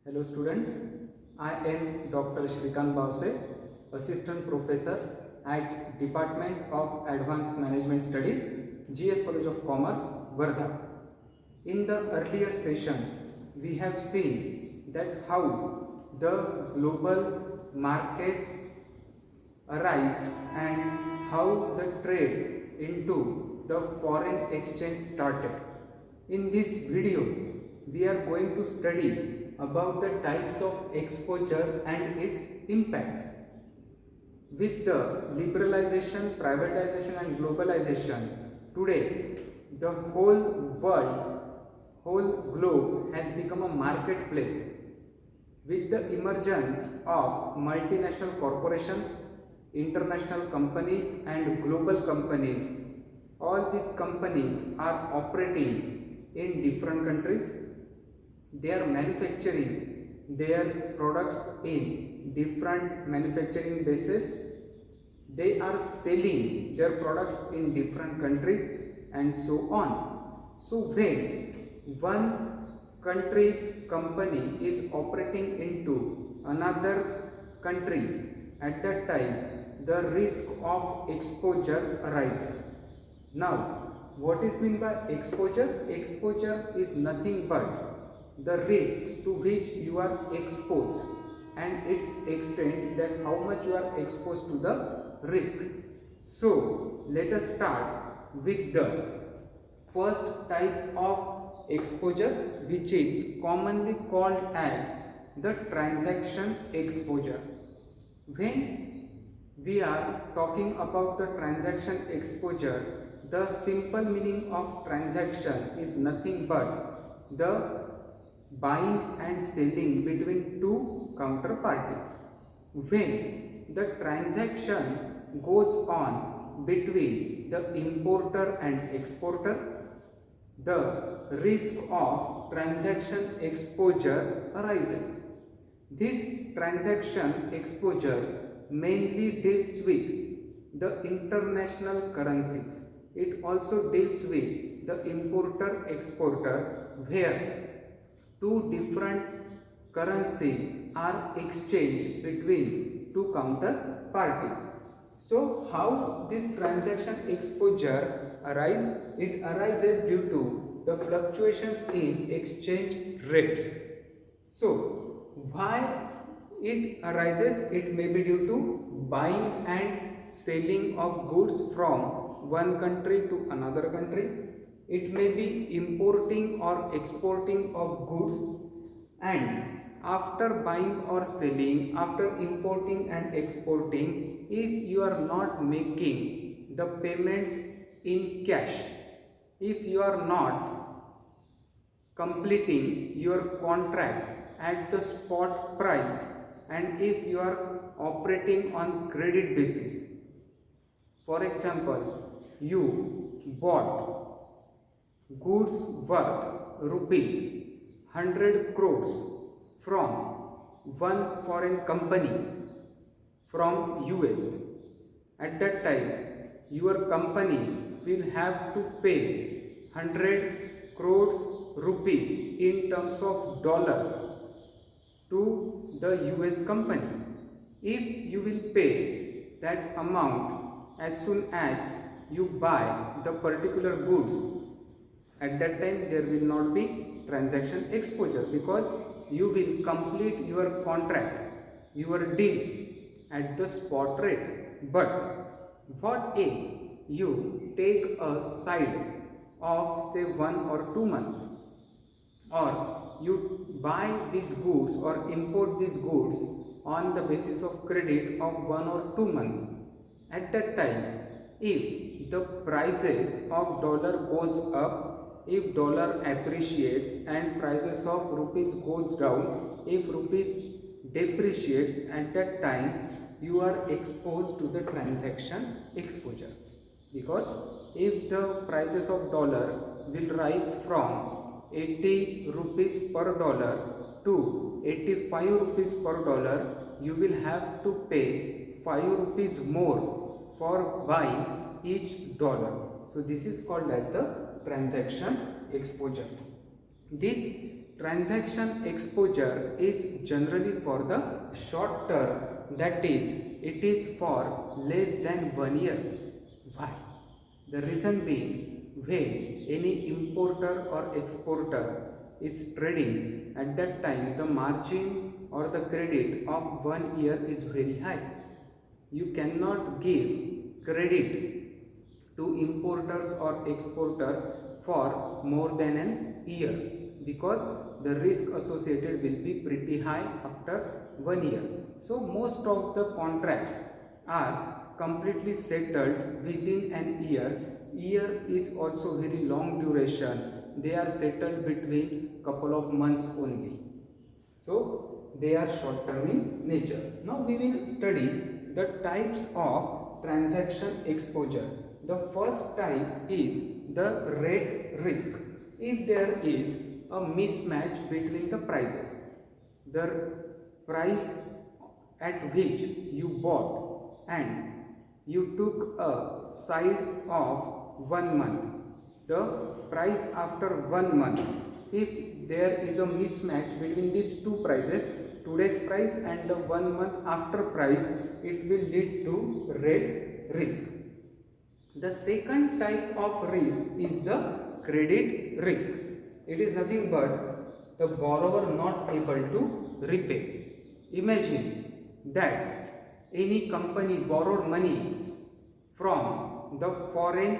Hello students, I am Dr. Shrikant Bause, Assistant Professor at Department of Advanced Management Studies, GS College of Commerce, Wardha. In the earlier sessions, we have seen that how the global market arose and how the trade into the foreign exchange started. In this video, we are going to study about the types of exposure and its impact. With the liberalization, privatization and globalization, today the whole world, whole globe has become a marketplace. With the emergence of multinational corporations, international companies and global companies, all these companies are operating in different countries. They are manufacturing their products in different manufacturing bases. They are selling their products in different countries and so on. So when one country's company is operating into another country, at that time the risk of exposure arises. Now, what is meant by exposure? Exposure is nothing but the risk to which you are exposed and its extent, that how much you are exposed to the risk. So let us start with the first type of exposure, which is commonly called as the transaction exposure. When we are talking about the transaction exposure, the simple meaning of transaction is nothing but the buying and selling between two counterparties. When the transaction goes on between the importer and exporter, the risk of transaction exposure arises. This transaction exposure mainly deals with the international currencies. It also deals with the importer-exporter, where two different currencies are exchanged between two counterparties. So how this transaction exposure arises? It arises due to the fluctuations in exchange rates. So why it arises? It may be due to buying and selling of goods from one country to another country. It may be importing or exporting of goods, and after buying or selling, after importing and exporting, if you are not making the payments in cash, if you are not completing your contract at the spot price, and if you are operating on credit basis, for example, you bought goods worth rupees 100 crores from one foreign company from US. At that time, your company will have to pay 100 crores rupees in terms of dollars to the US company. If you will pay that amount as soon as you buy the particular goods, at that time there will not be transaction exposure, because you will complete your contract, your deal at the spot rate. But what if you take a side of say 1 or 2 months, or you buy these goods or import these goods on the basis of credit of 1 or 2 months? At that time, if the prices of dollar goes up, if dollar appreciates and prices of rupees goes down, if rupees depreciates, at that time you are exposed to the transaction exposure. Because if the prices of dollar will rise from 80 rupees per dollar to 85 rupees per dollar, you will have to pay 5 rupees more for buying each dollar. So this is called as the transaction exposure. This transaction exposure is generally for the short term, that is, it is for less than 1 year. Why? The reason being, when any importer or exporter is trading, at that time the margin or the credit of 1 year is very high. You cannot give credit to importers or exporter for more than an year, because the risk associated will be pretty high after 1 year. So most of the contracts are completely settled within an year. Year is also very long duration. They are settled between couple of months only. So they are short term in nature. Now we will study the types of transaction exposure. The first type is the rate risk. If there is a mismatch between the prices, the price at which you bought and you took a side of 1 month, the price after 1 month, if there is a mismatch between these two prices, today's price and the 1 month after price, it will lead to rate risk. The second type of risk is the credit risk. It is nothing but the borrower not able to repay. Imagine that any company borrowed money from the foreign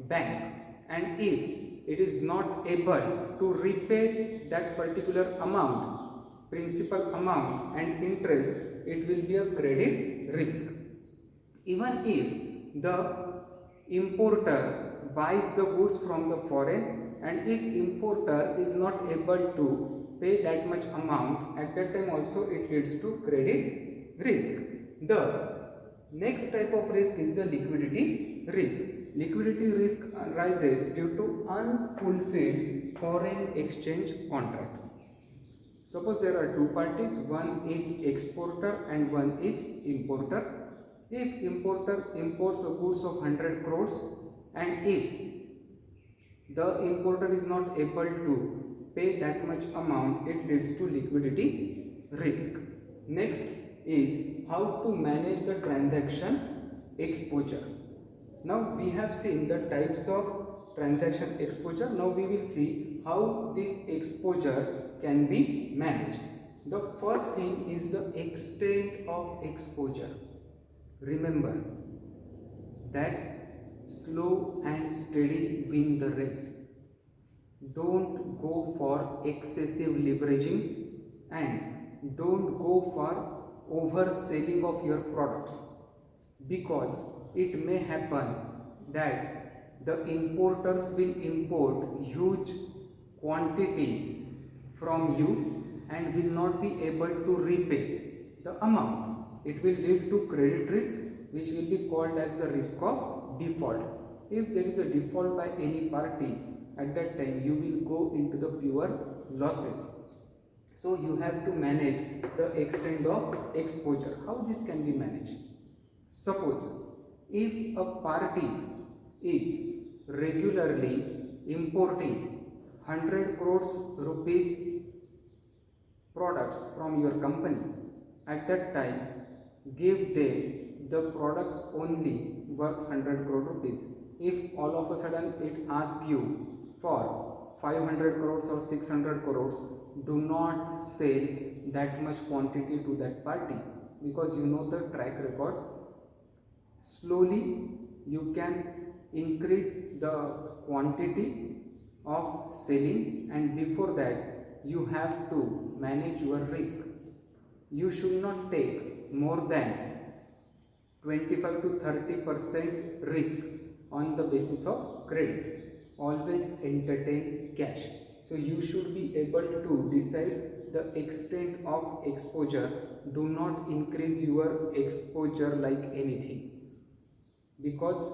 bank, and if it is not able to repay that particular amount, principal amount and interest, it will be a credit risk. Even if the importer buys the goods from the foreign, and if importer is not able to pay that much amount, at that time also it leads to credit risk. The next type of risk is the liquidity risk. Liquidity risk arises due to unfulfilled foreign exchange contract. Suppose there are two parties, one is exporter and one is importer. If importer imports a goods of 100 crores, and if the importer is not able to pay that much amount, it leads to liquidity risk. Next is how to manage the transaction exposure. Now we have seen the types of transaction exposure. Now we will see how this exposure can be managed. The first thing is the extent of exposure. Remember that slow and steady win the race. Don't go for excessive leveraging and don't go for overselling of your products, because it may happen that the importers will import huge quantity from you and will not be able to repay the amount. It will lead to credit risk, which will be called as the risk of default. If there is a default by any party, at that time you will go into the pure losses. So you have to manage the extent of exposure. How this can be managed? Suppose if a party is regularly importing 100 crores rupees products from your company, at that time give them the products only worth 100 crore rupees. If all of a sudden it asks you for 500 crores or 600 crores, do not sell that much quantity to that party, because you know the track record. Slowly you can increase the quantity of selling, and before that you have to manage your risk. You should not take more than 25 to 30% risk on the basis of credit. Always entertain cash. So you should be able to decide the extent of exposure. Do not increase your exposure like anything, because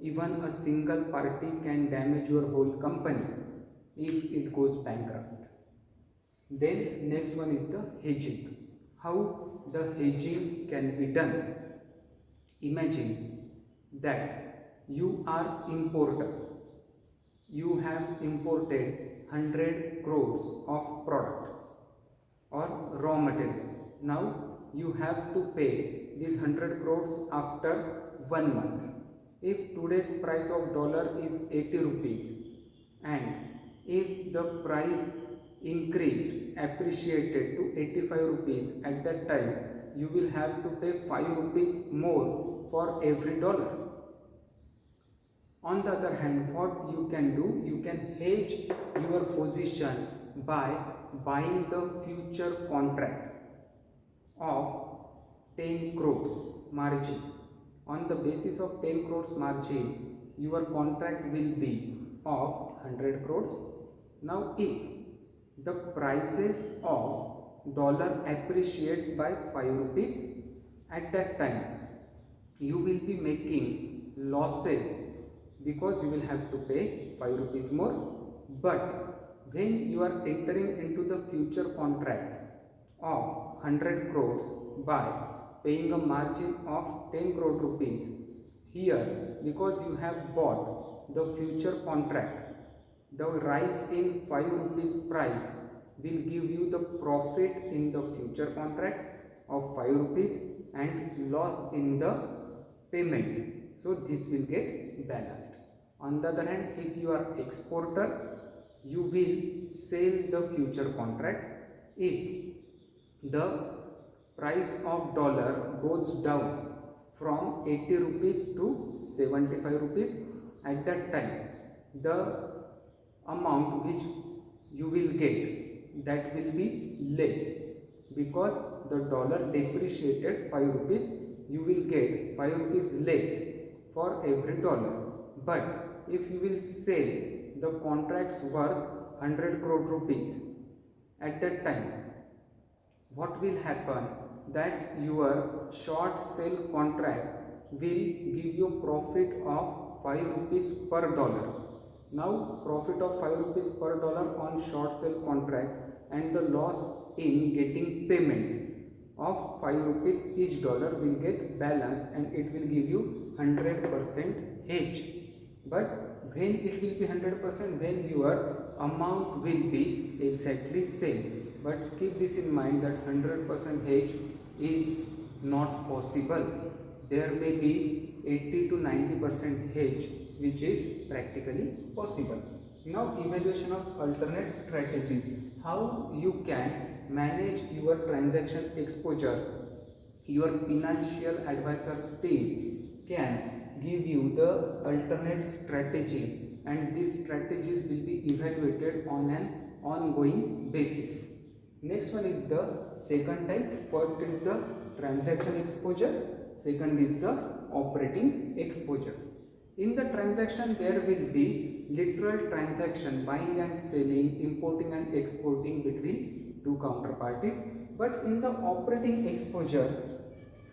even a single party can damage your whole company if it goes bankrupt. Then next one is the hedging. How the hedging can be done? Imagine that you are importer. You have imported 100 crores of product or raw material. Now you have to pay these 100 crores after 1 month. If today's price of dollar is 80 rupees and if the price increased, appreciated to 85 rupees at that time, you will have to pay 5 rupees more for every dollar. On the other hand, what you can do, you can hedge your position by buying the future contract of 10 crores margin. On the basis of 10 crores margin, your contract will be of 100 crores. Now if the prices of dollar appreciates by 5 rupees, at that time you will be making losses because you will have to pay 5 rupees more. But when you are entering into the future contract of 100 crores by paying a margin of 10 crore rupees, here because you have bought the future contract, the rise in 5 rupees price will give you the profit in the future contract of 5 rupees and loss in the payment. So this will get balanced. On the other hand, if you are exporter, you will sell the future contract. If the price of dollar goes down from 80 rupees to 75 rupees, at that time the amount which you will get, that will be less, because the dollar depreciated 5 rupees, you will get 5 rupees less for every dollar. But if you will sell the contracts worth 100 crore rupees, at that time what will happen, that your short sale contract will give you profit of 5 rupees per dollar. Now profit of 5 rupees per dollar on short sale contract and the loss in getting payment of 5 rupees each dollar will get balanced and it will give you 100% hedge. But when it will be 100%, when your amount will be exactly same. But keep this in mind that 100% hedge is not possible. There may be 80 to 90% hedge which is practically possible. Now evaluation of alternate strategies. How you can manage your transaction exposure. Your financial advisors team can give you the alternate strategy and these strategies will be evaluated on an ongoing basis. Next one is the second type. First is the transaction exposure, second is the operating exposure. In the transaction there will be literal transaction, buying and selling, importing and exporting between two counterparties. But in the operating exposure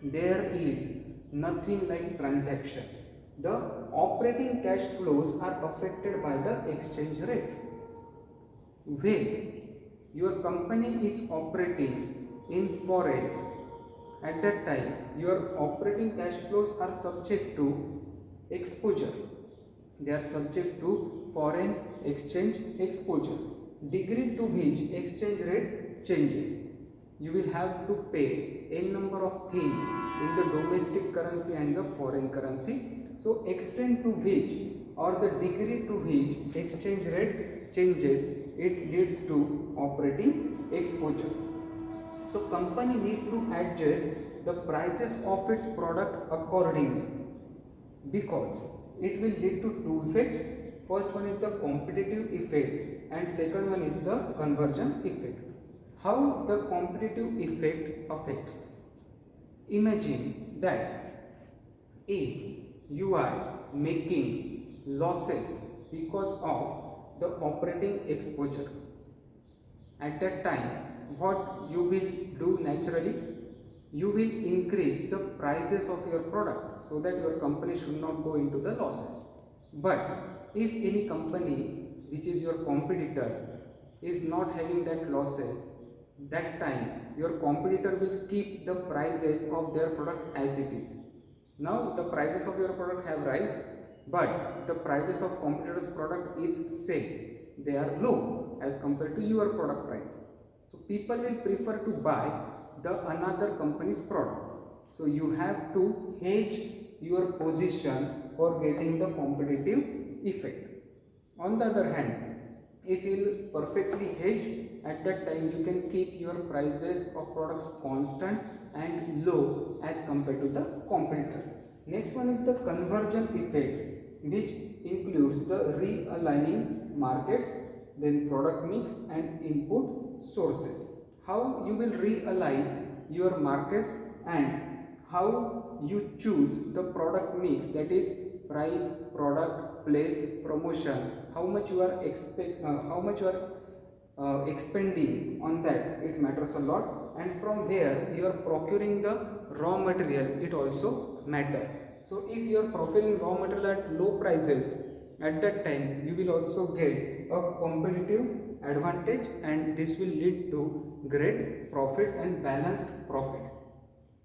there is nothing like transaction. The operating cash flows are affected by the exchange rate. When your company is operating in foreign, at that time your operating cash flows are subject to exposure. They are subject to foreign exchange exposure, degree to which exchange rate changes. You will have to pay n number of things in the domestic currency and the foreign currency. So extent to which or the degree to which exchange rate changes, it leads to operating exposure. So company need to adjust the prices of its product accordingly, because it will lead to two effects. First one is the competitive effect and second one is the conversion effect. How the competitive effect affects? Imagine that if you are making losses because of the operating exposure, at that time what you will do naturally, you will increase the prices of your product so that your company should not go into the losses. But if any company which is your competitor is not having that losses, that time your competitor will keep the prices of their product as it is. Now the prices of your product have rise, but the prices of competitor's product is same, they are low. as compared to your product price. So people will prefer to buy the another company's product. So you have to hedge your position for getting the competitive effect. On the other hand, if you will perfectly hedge, at that time you can keep your prices of products constant and low as compared to the competitors. Next one is the conversion effect, which includes the realigning markets, then product mix and input sources. How you will realign your markets and how you choose the product mix, that is price, product, place, promotion, how much you are expending on that, it matters a lot. And from where you are procuring the raw material, it also matters. So if you are procuring raw material at low prices, at that time you will also get a competitive advantage, and this will lead to great profits and balanced profit.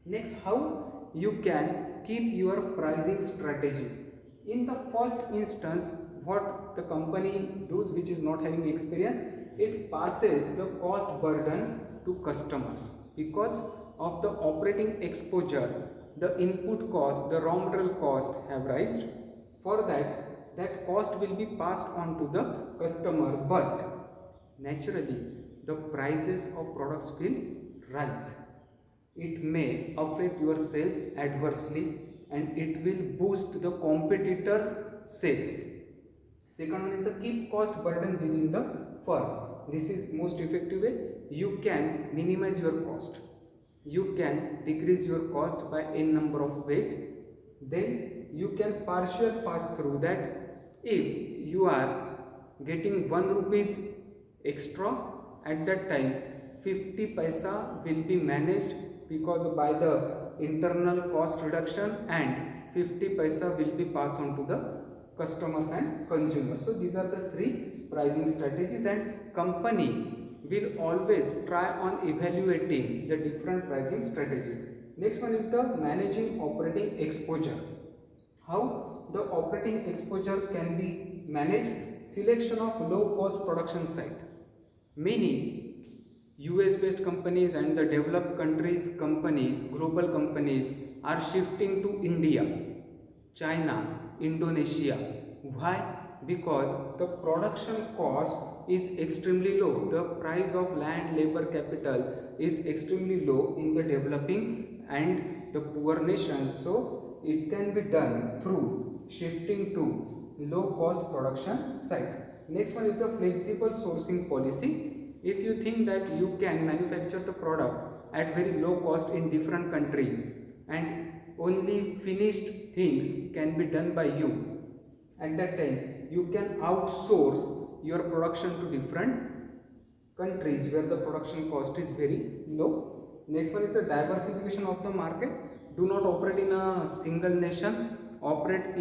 Next, how you can keep your pricing strategies. In the first instance, what the company does, which is not having experience, it passes the cost burden to customers. Because of the operating exposure, the input cost, the raw material cost have risen. For that cost will be passed on to the customer, but naturally the prices of products will rise. It may affect your sales adversely and it will boost the competitors' sales. Second one is the keep cost burden within the firm. This is most effective way. You can minimize your cost. You can decrease your cost by n number of ways. Then you can partial pass through that. If you are getting 1 rupees extra, at that time 50 paisa will be managed because by the internal cost reduction, and 50 paisa will be passed on to the customers and consumers. So these are the 3 pricing strategies, and company will always try on evaluating the different pricing strategies. Next one is the managing operating exposure. How the operating exposure can be managed? Selection of low cost production site. Many US based companies and the developed countries companies, global companies are shifting to India, China, Indonesia. Why? Because the production cost is extremely low. The price of land, labor, capital is extremely low in the developing and the poor nations. So it can be done through shifting to low cost production site. Next one is the flexible sourcing policy. If you think that you can manufacture the product at very low cost in different countries and only finished things can be done by you, at that time you can outsource your production to different countries where the production cost is very low. Next one is the diversification of the market. Do not operate in a single nation. Operate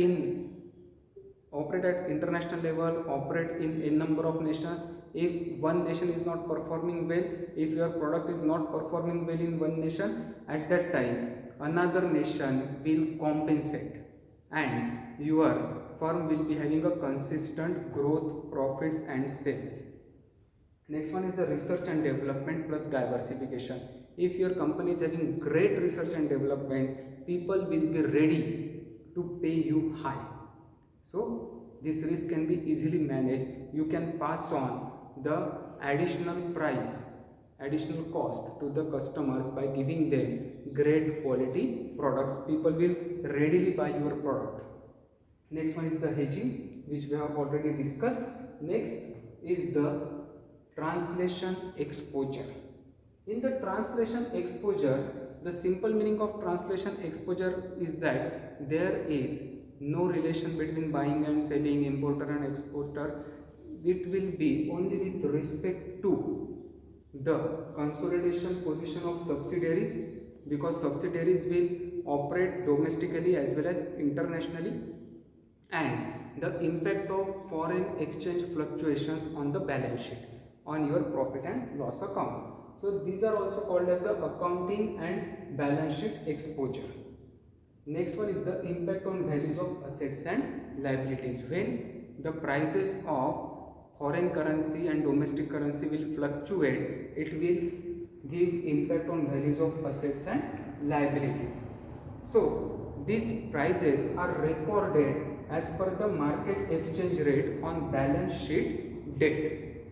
at international level, operate in a number of nations. If one nation is not performing well, if your product is not performing well in one nation, at that time another nation will compensate and your firm will be having a consistent growth, profits and sales. Next one is the research and development plus diversification. If your company is having great research and development, people will be ready to pay you high. So this risk can be easily managed. You can pass on the additional price, additional cost to the customers by giving them great quality products. People will readily buy your product. Next one is the hedging, which we have already discussed. Next is the translation exposure. In the translation exposure, the simple meaning of translation exposure is that there is no relation between buying and selling, importer and exporter. It will be only with respect to the consolidation position of subsidiaries, because subsidiaries will operate domestically as well as internationally, and the impact of foreign exchange fluctuations on the balance sheet, on your profit and loss account. So these are also called as the accounting and balance sheet exposure. Next one is the impact on values of assets and liabilities. When the prices of foreign currency and domestic currency will fluctuate, it will give impact on values of assets and liabilities. So these prices are recorded as per the market exchange rate on balance sheet date.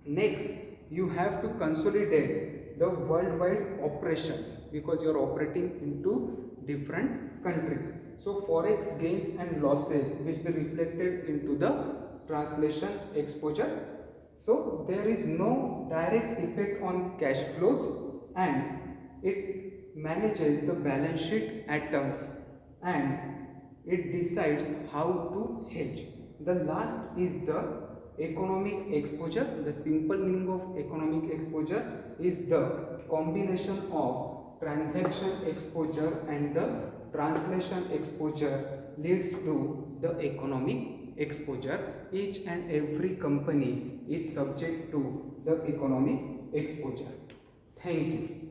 Next, you have to consolidate the worldwide operations because you are operating into different countries. So forex gains and losses will be reflected into the translation exposure. So there is no direct effect on cash flows, and it manages the balance sheet items, and it decides how to hedge. The last is the economic exposure. The simple meaning of economic exposure is the combination of transaction exposure and the translation exposure leads to the economic exposure. Each and every company is subject to the economic exposure. Thank you.